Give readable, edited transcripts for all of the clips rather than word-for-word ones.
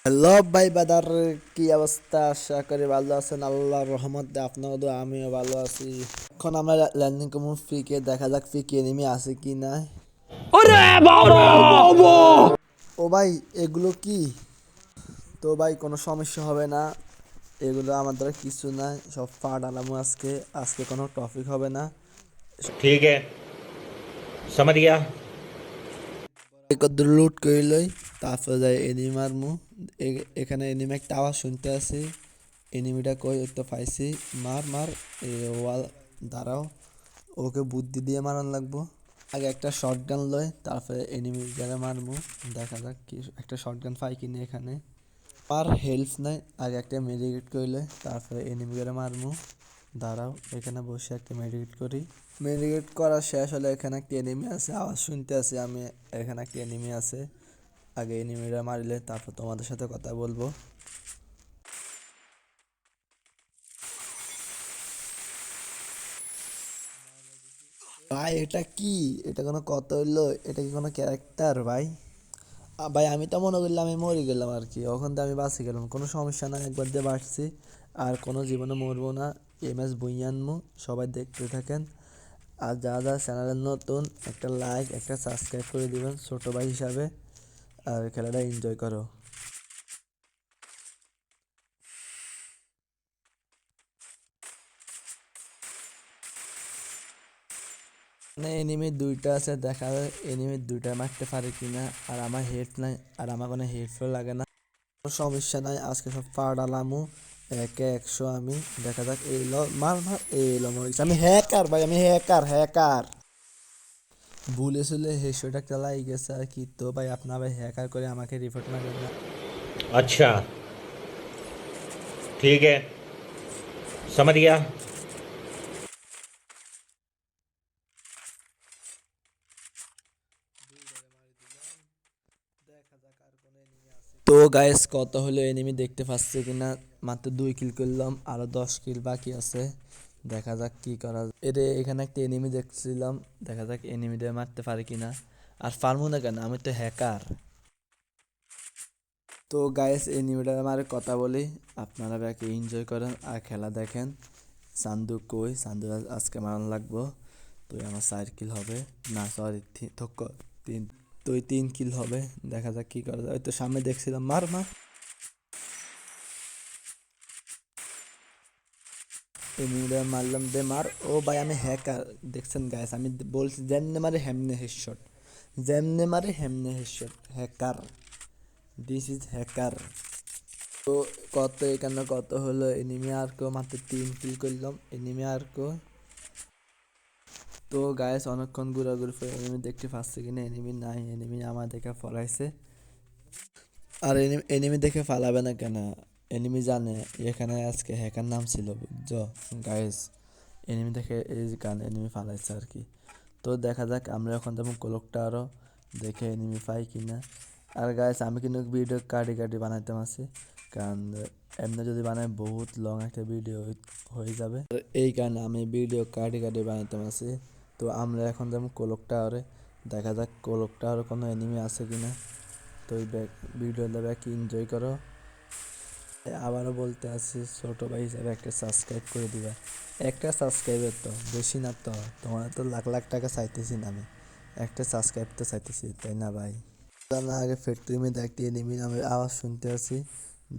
Hello ভাই বাদার, কি অবস্থা? আশা করি ভালো আছেন। আল্লাহর রহমতে আপনাদের দোয়া আমিও ভালো আছি। এখন আমরা ল্যান্ডিং করবো ফ্রিকে, দেখা যাক ফ্রিকে এনিমি আছে কি না। ও ভাই, এগুলো কি? তো ভাই কোনো সমস্যা হবে না, এগুলো আমার দ্বারা কিছু না, সব ফাট আলামো। আজকে আজকে কোনো টপিক হবে না। ठीक है। समझ गया। একদম লুট করিলই, তারপরে যাই এনিমি মারমু। এখানে এনিমি একটা আওয়াজ শুনতে আছি। এনিমিটা কই তো পাইছি। মার মার, এ ওয়াল দাঁড়াও, ওকে বুদ্ধি দিয়ে মারান লাগবো। আগে একটা শটগান লয়, তারপরে এনিমি যারা মারমু। দেখা যাক কি একটা শটগান পাই কিনে এখানে। আর হেল্প নাই, আগে একটা মেডিকেট করলে তারপরে এনিমি যারা মারমু। দাঁড়াও, এখানে বসে একটা মেডিকেট করি। মেডিকেট করা শেষ হলে এখানে একটা এনিমি আছে, আওয়াজ শুনতে আছি আমি। এখানে একটা এনিমি আছে, আগে এনিমিটা মারিলে তারপর তোমাদের সাথে কথা বলবো। ভাই এটা কি? এটা কোনো কথা হইলো? এটা কি কোনো ক্যারেক্টার ভাই? ভাই আমি তো মনে করলাম আমি মরে গেলাম আর কি, ওখান থেকে আমি বাঁচি গেলাম। কোনো সমস্যা নাই, একবার দিয়ে বাঁচছি, আর কোনো জীবনে মরবো না। এমএস বুইয়ানমু, সবাই দেখতে থাকেন। আর যারা যারা চ্যানেলে নতুন, একটা লাইক একটা সাবস্ক্রাইব করে দিবেন ছোটো ভাই হিসাবে, আর খেলাটা এনজয় করো। মানে এনিমি দুইটা আছে, দেখা যায় এনিমি দুইটা মারতে পারে কিনা। আর আমার হেড নাই, আর আমার কোনো হেডফোন লাগে না। কোনো সমস্যা নাই, আজকে সব পাড়ালামু একে 100। আমি দেখা যাক, এলো মার মার, এলো মরিস। আমি হ্যাকার ভাই, আমি হ্যাকার হ্যাকার। ভুলে চলে হেডশট চালাই গেছে আর কি। তো ভাই আপনার ভাই হ্যাকার করে আমাকে রিপোর্ট মারবেন না। अच्छा, ठीक है। समझ गया। তো গাইস, কত হলো এনিমি দেখতে পাচ্ছে কিনা। মাত্র 2 কিল করলাম, আরো 10 কিল বাকি আছে। দেখা যাক কি করা যায়। এরে এখানে একটা এনিমি দেখছিলাম, দেখা যাক এনিমিটা মারতে পারে কিনা। আর পারবো না কেন, আমি তো হ্যাকার। তো গাইস, এনিমিটার আমার কথা বলি, আপনারা ব্যাকে এনজয় করেন আর খেলা দেখেন। চান্দু কই? চান্দু আজকে মারান লাগবো। তুই আমার 4 কিল হবে না, সরি থক্ক, 3। তুই 3 কিল হবে, দেখা যাক কি করা যায়। ওই তো সামনে দেখছিলাম, মার মার। এনিমিটা মারলাম, দে মার। ও ভাই আমি হ্যাকার, দেখছেন গাইস, আমি বলছি যেমনে মারে হেমনে হেডশট, যেমনে মারে হেমনে headshot. Hacker, this is hacker. তো কত এখানে কত হলো, এনিমি আর কো মাত্র 3 কিল করলাম। এনিমি আর কো। তো গাইস অনেকক্ষণ ঘোরাঘুরি করে এনিমি দেখতে পাচ্ছি কিনা, এনিমি নাই। এনিমি আমার দেখে ফলাইছে। আর এনিমি দেখে ফালাবে না কেন? এনিমি জানে এখানে আজকে হ্যাকার নাম ছিল, বুঝছো গাইস। এনিমি দেখে এই গান এনিমি ফালাইছে আর কি। তো দেখা যাক, আমরা এখন যেমন কোলকটা আরও দেখে এনিমি পাই কিনা। আর গাইস আমি কিন্তু ভিডিও কাটি কাটি বানাইতে পারছি, কারণ এমনি যদি বানাই বহুত লং একটা ভিডিও হয়ে যাবে। আর এই কারণে আমি ভিডিও কাটি কাটি বানাইতে পারছি। তো আমরা এখন যেমন কোলকটা আরে, দেখা যাক কোলকটা আরও কোনো এনিমি আছে কিনা। তো এই ভিডিওটা ব্যাক এনজয় করো। আবারও বলতে আসছি, ছোটো ভাই হিসাবে একটা সাবস্ক্রাইব করে দিবা। একটা সাবস্ক্রাইবের তো বেশি না, তো তোমার তো লাখ লাখ টাকা চাইতেছি না আমি, একটা সাবস্ক্রাইব তো চাইতেছি, তাই না ভাই? না, আগে ফ্যাক্টরি মধ্যে একটা এনিমি নামে আওয়াজ শুনতে আছি।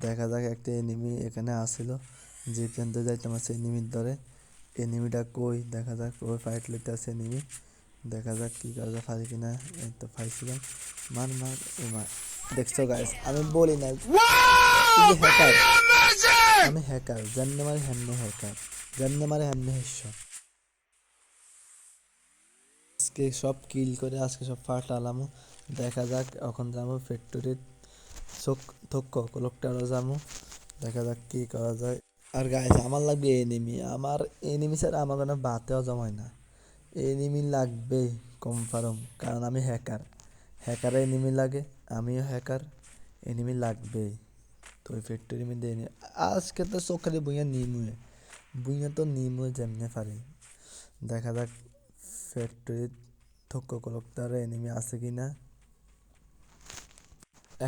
দেখা যাক একটা এনিমি এখানে আসছিল, যে প্যান্টে যাইতাম আছে এনিমির ধরে। এনিমিটা কই? দেখা যাক, ওই ফাইট লইতে আছে এনিমি। দেখা যাক কি করা যায়, পারি কিনা। এই তো পাইছিলাম, মার মার, ও মার। দেখছো গাইস, আমি বলি না এই যে হ্যাকার, আমি হ্যাকার, যেমনে মারে হেমনে হ্যাকার, যেমনে মারে হেমনে হেডশট। আজকে সব কিল করে আজকে সব ফাটালাম। দেখা যাক এখন যাবো ফ্যাক্টরির চোখ থক্ক কলকটারও যাবো। দেখা যাক কি করা যায়। আর গাইস আমার লাগবে এনিমি, আমার এনিমি ছাড়া আমার কোনো বাতেও জমায় না। এনিমি লাগবে কনফার্ম, কারণ আমি হ্যাকার। হ্যাকারে এনিমি লাগে, আমিও হ্যাকার, এনিমি লাগবে। তো ওই ফ্যাক্টরি মধ্যে আজকে তো চোখালি বুইয়া নিমুয়ে, বুইয়া তো নিমুয়ে যেমনে পারি। দেখা যাক ফ্যাক্টরির থক্ক কলকটারে এনিমি আছে কি না।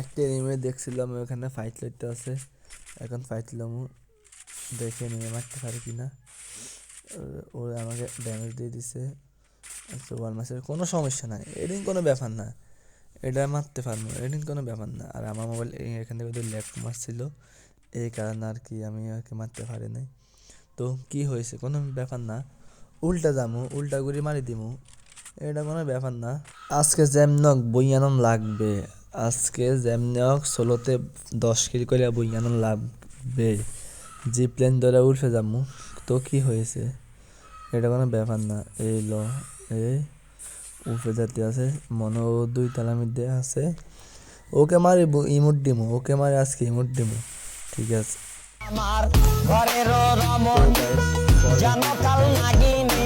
একটা এনিমে দেখছিলাম ওখানে ফাইট লইতে আছে, এখন ফাইট লমু, দেখে এনিমে মারতে পারে কিনা। ও আমাকে ড্যামেজ দিয়ে দিছে। আচ্ছা ওয়ান ম্যাচের কোনো সমস্যা নাই, এদিন কোনো ব্যাপার না, এটা মারতে পারবো, এদিন কোনো ব্যাপার না। আর আমার মোবাইল এখান থেকে ল্যাগ মারছিল, এই কারণে আর কি আমি আর কি মারতে পারি নাই। তো কি হয়েছে কোনো ব্যাপার না, উল্টা যামু, উল্টা করে মারি দিমু, এটা কোনো ব্যাপার না। আজকে যেমনক বইয়ানন লাগবে, আজকে যেমনক ষোলোতে 10 কিল করে বইয়ানন লাগবে, জি প্লেন ধরে উঠে যামু। তো কি হয়েছে, এটা কোনো ব্যাপার না। এই ল এই উঠে যেতে আছে, মনে ও 2 তলার মধ্যে আছে, ওকে মারি ইমোট দিমু, ওকে মারি আজকে ইমোট দিমু, ঠিক আছে। আমার ঘরের রমণ যেন কাল নাগিনী